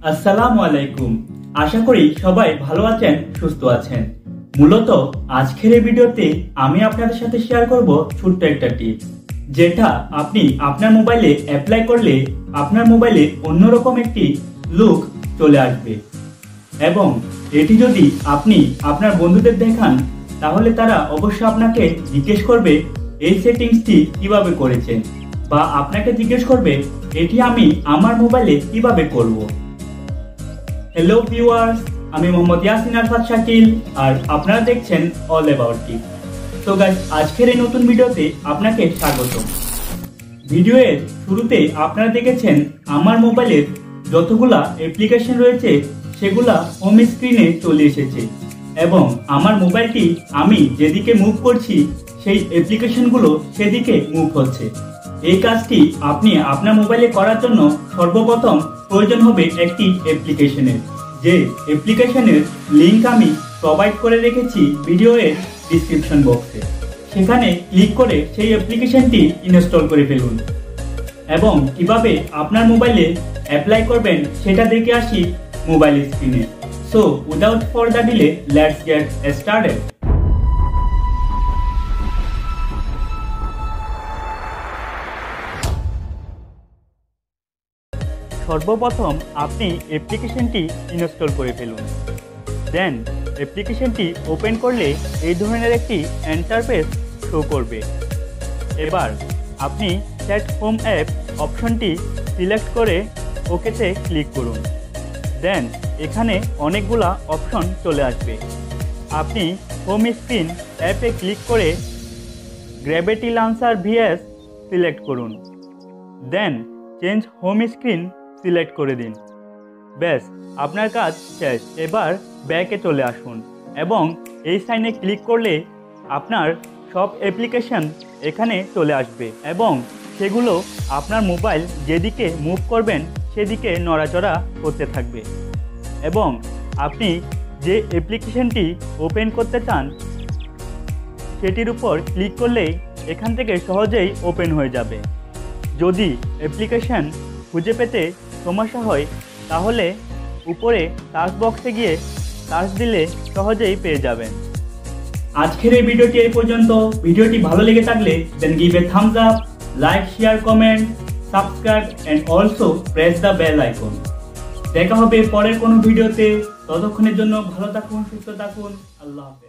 আসসালামু আলাইকুম। আশা করি সবাই ভালো আছেন, সুস্থ আছেন। মূলত আজকের এই ভিডিওতে আমি আপনাদের সাথে শেয়ার করব ছোট্ট একটা টিপ, যেটা আপনি আপনার মোবাইলে অ্যাপ্লাই করলে আপনার মোবাইলে অন্যরকম একটি লুক চলে আসবে। এবং এটি যদি আপনি আপনার বন্ধুদের দেখান, তাহলে তারা অবশ্যই আপনাকে জিজ্ঞেস করবে এই সেটিংসটি কিভাবে করেছেন, বা আপনাকে জিজ্ঞেস করবে এটি আমি আমার মোবাইলে কিভাবে করব। হ্যালো ভিউয়ার্স, আমি মোহাম্মদ ইয়াসিন শাকিল, আর আপনারা দেখছেন অল অ্যাবাউট টিপ। তো গাইস, আজকের এই নতুন ভিডিওতে আপনাকে স্বাগত। ভিডিওর শুরুতে আপনারা দেখেছেন আমার মোবাইলের যতগুলা অ্যাপ্লিকেশন রয়েছে সেগুলা হোম স্ক্রিনে চলে এসেছে, এবং আমার মোবাইলটি আমি যেদিকে মুভ করছি সেই অ্যাপ্লিকেশনগুলো সেদিকে মুভ হচ্ছে। এই কাজটি আপনি আপনার মোবাইলে করার জন্য সর্বপ্রথম প্রয়োজন হবে একটি অ্যাপ্লিকেশনের, যে অ্যাপ্লিকেশনের লিংক আমি প্রোভাইড করে রেখেছি ভিডিওর ডিসক্রিপশন বক্সে। সেখানে ক্লিক করে সেই অ্যাপ্লিকেশনটি ইনস্টল করে ফেলুন, এবং কিভাবে আপনার মোবাইলে অ্যাপ্লাই করবেন সেটা দেখে আসি মোবাইল স্ক্রিনে। So without further delay, let's get started. সর্বপ্রথম আপনি অ্যাপ্লিকেশনটি ইনস্টল করে ফেলুন। দেন অ্যাপ্লিকেশনটি ওপেন করলে এই ধরনের একটি ইন্টারফেস শো করবে। এবার আপনি সেট হোম অ্যাপ অপশনটি সিলেক্ট করে ওকেতে ক্লিক করুন। দেন এখানে অনেকগুলা অপশন চলে আসবে। আপনি হোম স্ক্রিন অ্যাপে ক্লিক করে গ্র্যাভিটি লঞ্চার ভিএস সিলেক্ট করুন। দেন চেঞ্জ হোম স্ক্রিন সিলেক্ট করে দিন। ব্যাস, আপনার কাজ শেষ। এবার ব্যাকে চলে আসুন এবং এই সাইনে ক্লিক করলে আপনার সব অ্যাপ্লিকেশন এখানে চলে আসবে, এবং সেগুলো আপনার মোবাইল যেদিকে মুভ করবেন সেদিকে নড়াচড়া করতে থাকবে। এবং আপনি যে অ্যাপ্লিকেশনটি ওপেন করতে চান সেটির উপর ক্লিক করলেই এখান থেকে সহজেই ওপেন হয়ে যাবে। যদি অ্যাপ্লিকেশন খুঁজে পেতে সমস্যা হয় তাহলে উপরে সার্চ বক্সে গিয়ে সার্চ দিলে সহজেই পেয়ে যাবেন। আজকের এই ভিডিওটি এই পর্যন্ত। ভিডিওটি ভালো লেগে থাকলে then give a thumbs up, like, share, comment, subscribe and also press the bell icon. দেখা হবে পরের কোনো ভিডিওতে। ততক্ষণের জন্য ভালো থাকুন, সুস্থ থাকুন। আল্লাহ হাফেজ।